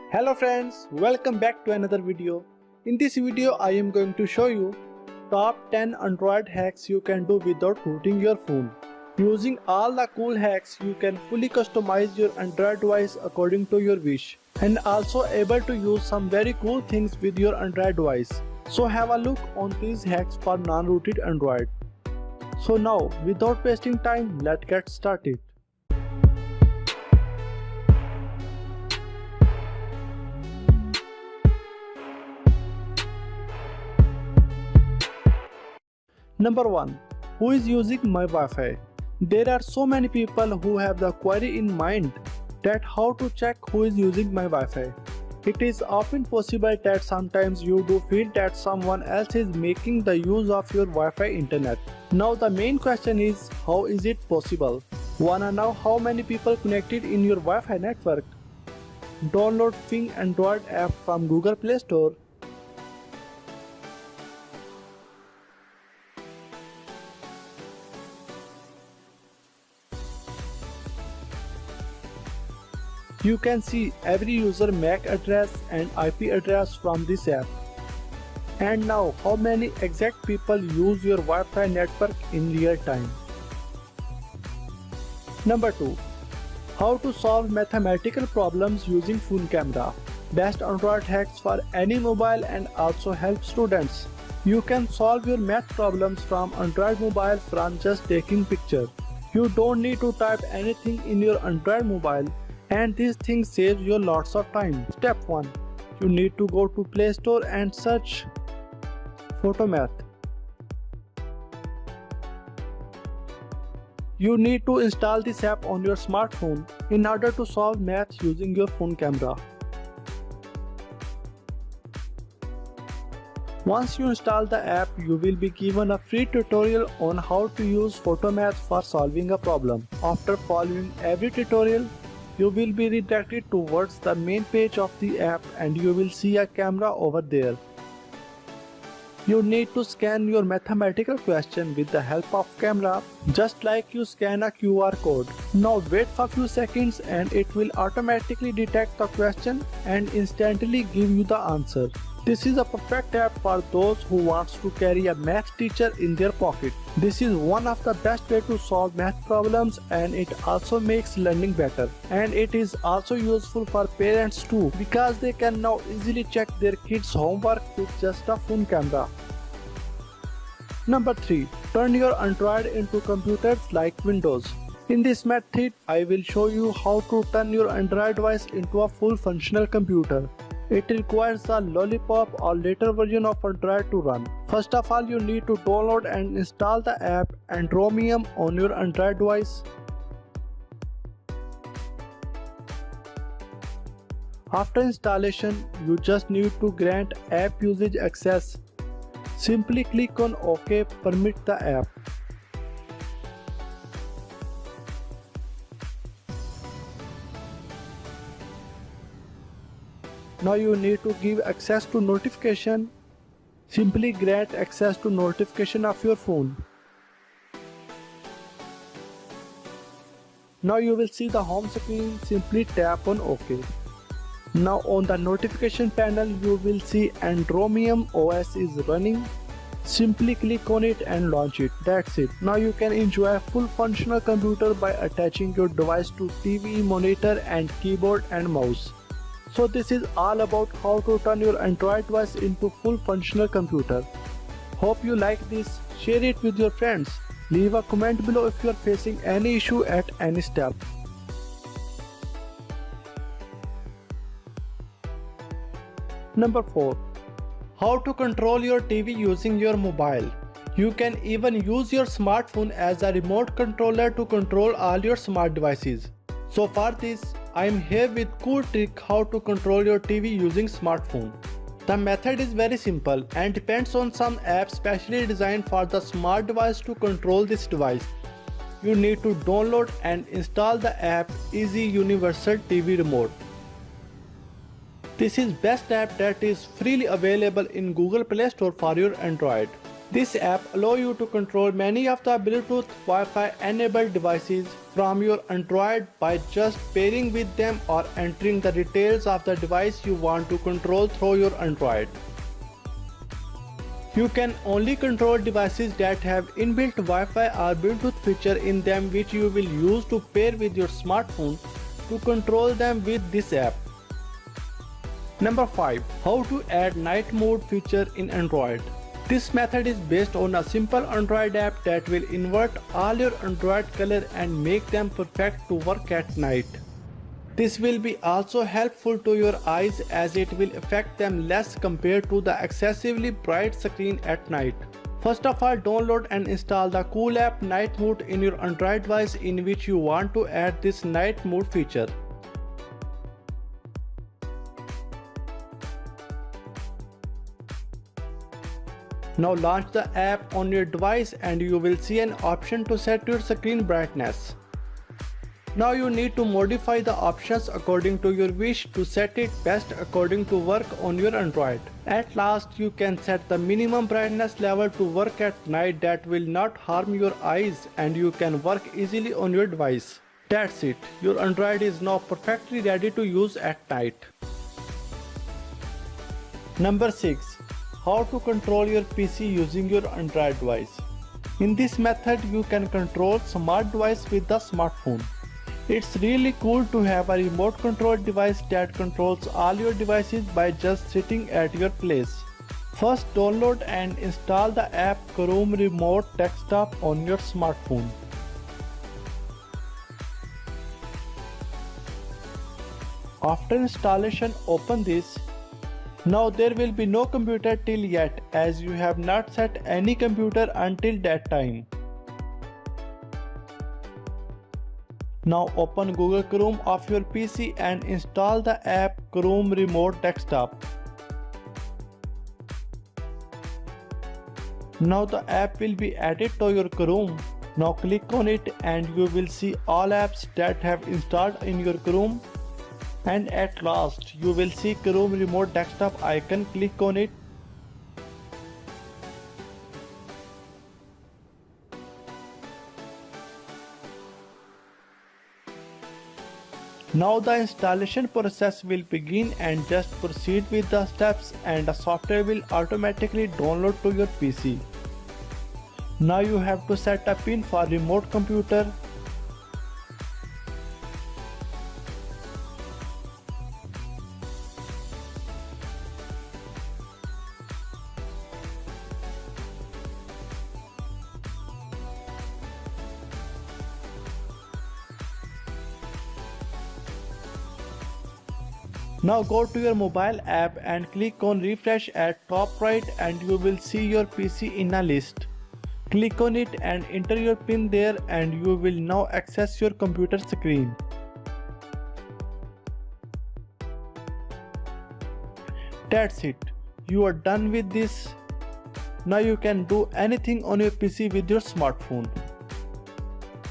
Hello friends, welcome back to another video. In this video I am going to show you top 10 Android hacks you can do without rooting your phone. Using all the cool hacks you can fully customize your Android device according to your wish and also able to use some very cool things with your Android device. So have a look on these hacks for non-rooted Android. So now without wasting time, let's get started. Number 1. Who is using my Wi-Fi? There are so many people who have the query in mind that how to check who is using my Wi-Fi. It is often possible that sometimes you do feel that someone else is making the use of your Wi-Fi internet. Now the main question is, how is it possible? Wanna know how many people connected in your Wi-Fi network? Download Ping Android app from Google Play Store. You can see every user MAC address and IP address from this app. And now how many exact people use your Wi-Fi network in real time. Number 2. How to solve mathematical problems using phone camera. Best Android hacks for any mobile and also help students. You can solve your math problems from Android mobile from just taking picture. You don't need to type anything in your Android mobile. And this thing saves you lots of time. Step 1. You need to go to Play Store and search Photomath. You need to install this app on your smartphone in order to solve maths using your phone camera. Once you install the app, you will be given a free tutorial on how to use Photomath for solving a problem. After following every tutorial, you will be redirected towards the main page of the app and you will see a camera over there. You need to scan your mathematical question with the help of camera, just like you scan a QR code. Now wait for a few seconds and it will automatically detect the question and instantly give you the answer. This is a perfect app for those who wants to carry a math teacher in their pocket. This is one of the best way to solve math problems and it also makes learning better. And it is also useful for parents too because they can now easily check their kids' homework with just a phone camera. Number 3. Turn your Android into computers like Windows. In this method, I will show you how to turn your Android device into a full functional computer. It requires a Lollipop or later version of Android to run. First of all, you need to download and install the app Andromium on your Android device. After installation, you just need to grant app usage access. Simply click on OK, permit the app. Now you need to give access to notification. Simply grant access to notification of your phone. Now you will see the home screen. Simply tap on OK. Now on the notification panel you will see Andromium OS is running. Simply click on it and launch it. That's it. Now you can enjoy a full functional computer by attaching your device to TV, monitor and keyboard and mouse. So this is all about how to turn your Android device into full functional computer. Hope you like this. Share it with your friends. Leave a comment below if you are facing any issue at any step. Number 4. How to control your TV using your mobile. You can even use your smartphone as a remote controller to control all your smart devices. So for this, I am here with cool trick how to control your TV using smartphone. The method is very simple and depends on some apps specially designed for the smart device to control this device. You need to download and install the app Easy Universal TV Remote. This is best app that is freely available in Google Play Store for your Android. This app allows you to control many of the Bluetooth Wi-Fi enabled devices from your Android by just pairing with them or entering the details of the device you want to control through your Android. You can only control devices that have inbuilt Wi-Fi or Bluetooth feature in them, which you will use to pair with your smartphone to control them with this app. Number 5. How to add night mode feature in Android. This method is based on a simple Android app that will invert all your Android color and make them perfect to work at night. This will be also helpful to your eyes as it will affect them less compared to the excessively bright screen at night. First of all, download and install the Cool app Night Mode in your Android device in which you want to add this night mode feature. Now launch the app on your device and you will see an option to set your screen brightness. Now you need to modify the options according to your wish to set it best according to work on your Android. At last, you can set the minimum brightness level to work at night that will not harm your eyes and you can work easily on your device. That's it. Your Android is now perfectly ready to use at night. Number 6. How to control your PC using your Android device. In this method, you can control smart device with the smartphone. It's really cool to have a remote control device that controls all your devices by just sitting at your place. First, download and install the app Chrome Remote Desktop on your smartphone. After installation, open this. Now there will be no computer till yet as you have not set any computer until that time. Now open Google Chrome of your PC and install the app Chrome Remote Desktop. Now the app will be added to your Chrome. Now click on it and you will see all apps that have installed in your Chrome. And at last you will see Chrome Remote Desktop icon. Click on it. Now the installation process will begin and just proceed with the steps and the software will automatically download to your PC. Now you have to set a pin for remote computer. Now go to your mobile app and click on refresh at top right and you will see your PC in a list. Click on it and enter your PIN there and you will now access your computer screen. That's it. You are done with this. Now you can do anything on your PC with your smartphone.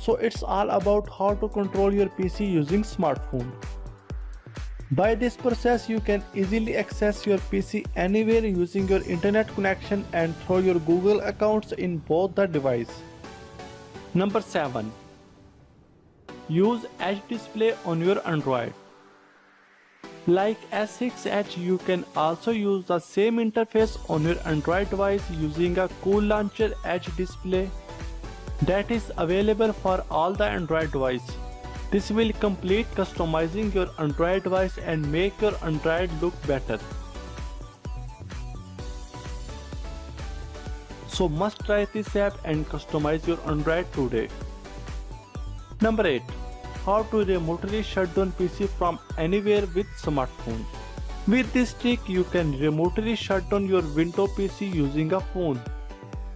So it's all about how to control your PC using smartphone. By this process, you can easily access your PC anywhere using your internet connection and through your Google accounts in both the device. Number 7. Use Edge display on your Android. Like S6 Edge, you can also use the same interface on your Android device using a Cool Launcher Edge display that is available for all the Android devices. This will complete customizing your Android device and make your Android look better. So must try this app and customize your Android today. Number 8. How to remotely shut down PC from anywhere with smartphone. With this trick, you can remotely shut down your Windows PC using a phone.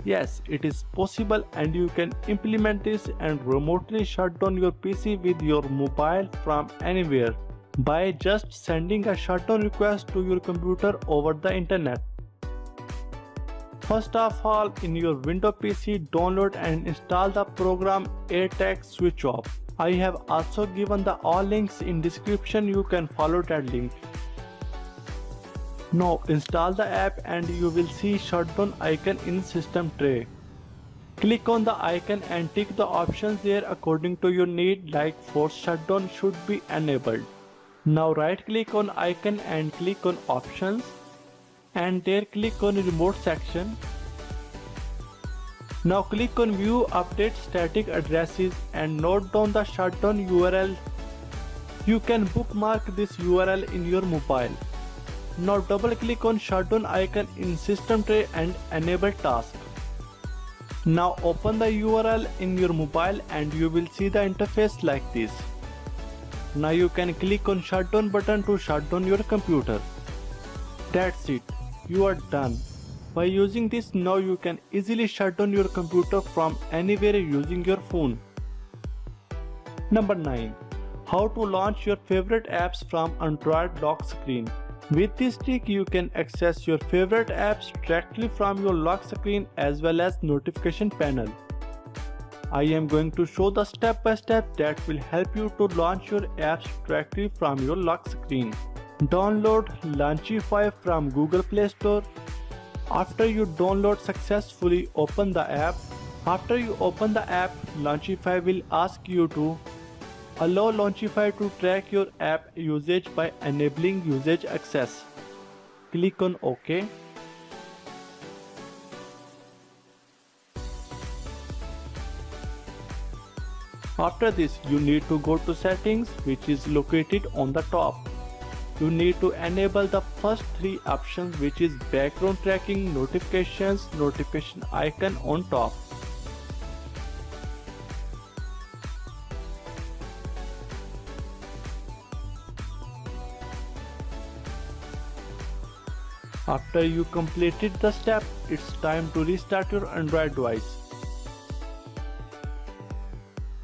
Yes, it is possible and you can implement this and remotely shut down your PC with your mobile from anywhere by just sending a shutdown request to your computer over the internet. First of all, in your Windows PC, download and install the program AirTag Switch Off. I have also given the all links in description. You can follow that link. Now install the app and you will see shutdown icon in system tray. Click on the icon and tick the options there according to your need, like force shutdown should be enabled. Now right click on icon and click on options, and there click on remote section. Now click on view update static addresses and note down the shutdown URL. You can bookmark this URL in your mobile. Now double click on shutdown icon in system tray and enable task. Now open the URL in your mobile and you will see the interface like this. Now you can click on shutdown button to shut down your computer. That's it, you are done. By using this, now you can easily shut down your computer from anywhere using your phone. Number 9. How to launch your favorite apps from Android lock screen. With this trick, you can access your favorite apps directly from your lock screen as well as notification panel. I am going to show the step-by-step that will help you to launch your apps directly from your lock screen. Download Launchify from Google Play Store. After you download successfully, open the app. After you open the app, Launchify will ask you to allow Launchify to track your app usage by enabling usage access. Click on OK. After this, you need to go to settings, which is located on the top. You need to enable the first three options, which is background tracking, notifications, notification icon on top. After you completed the step, it's time to restart your Android device.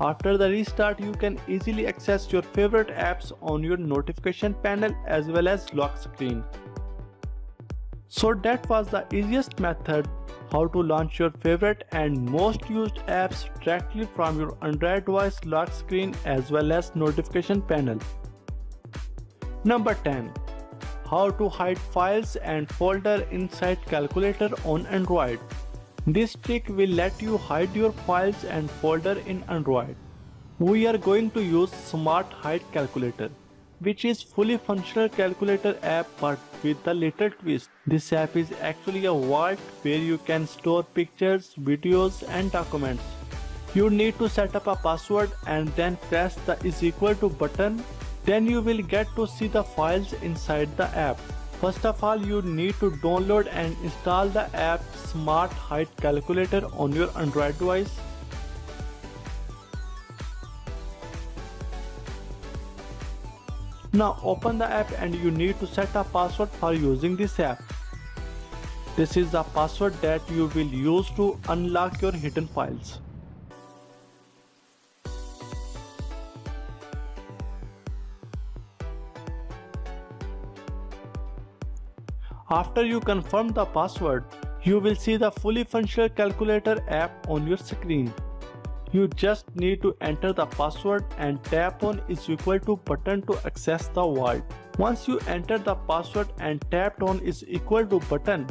After the restart, you can easily access your favorite apps on your notification panel as well as lock screen. So that was the easiest method how to launch your favorite and most used apps directly from your Android device lock screen as well as notification panel. Number 10. How to hide files and folder inside calculator on Android. This trick will let you hide your files and folder in Android. We are going to use Smart Hide Calculator, which is fully functional calculator app but with a little twist. This app is actually a vault where you can store pictures, videos and documents. You need to set up a password and then press the = button. Then you will get to see the files inside the app. First of all, you need to download and install the app Smart Hide Calculator on your Android device. Now open the app and you need to set a password for using this app. This is the password that you will use to unlock your hidden files. After you confirm the password, you will see the fully functional calculator app on your screen. You just need to enter the password and tap on = button to access the vault. Once you enter the password and tapped on = button,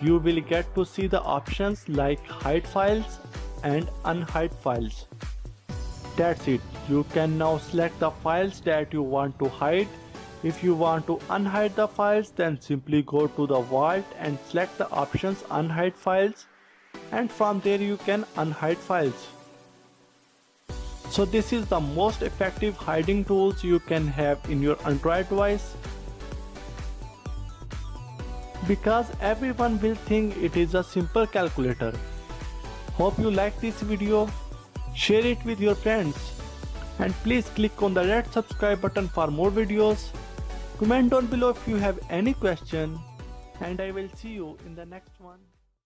you will get to see the options like hide files and unhide files. That's it. You can now select the files that you want to hide. If you want to unhide the files, then simply go to the vault and select the options unhide files, and from there you can unhide files. So this is the most effective hiding tools you can have in your Android device, because everyone will think it is a simple calculator. Hope you like this video. Share it with your friends and please click on the red subscribe button for more videos. Comment down below if you have any question, and I will see you in the next one.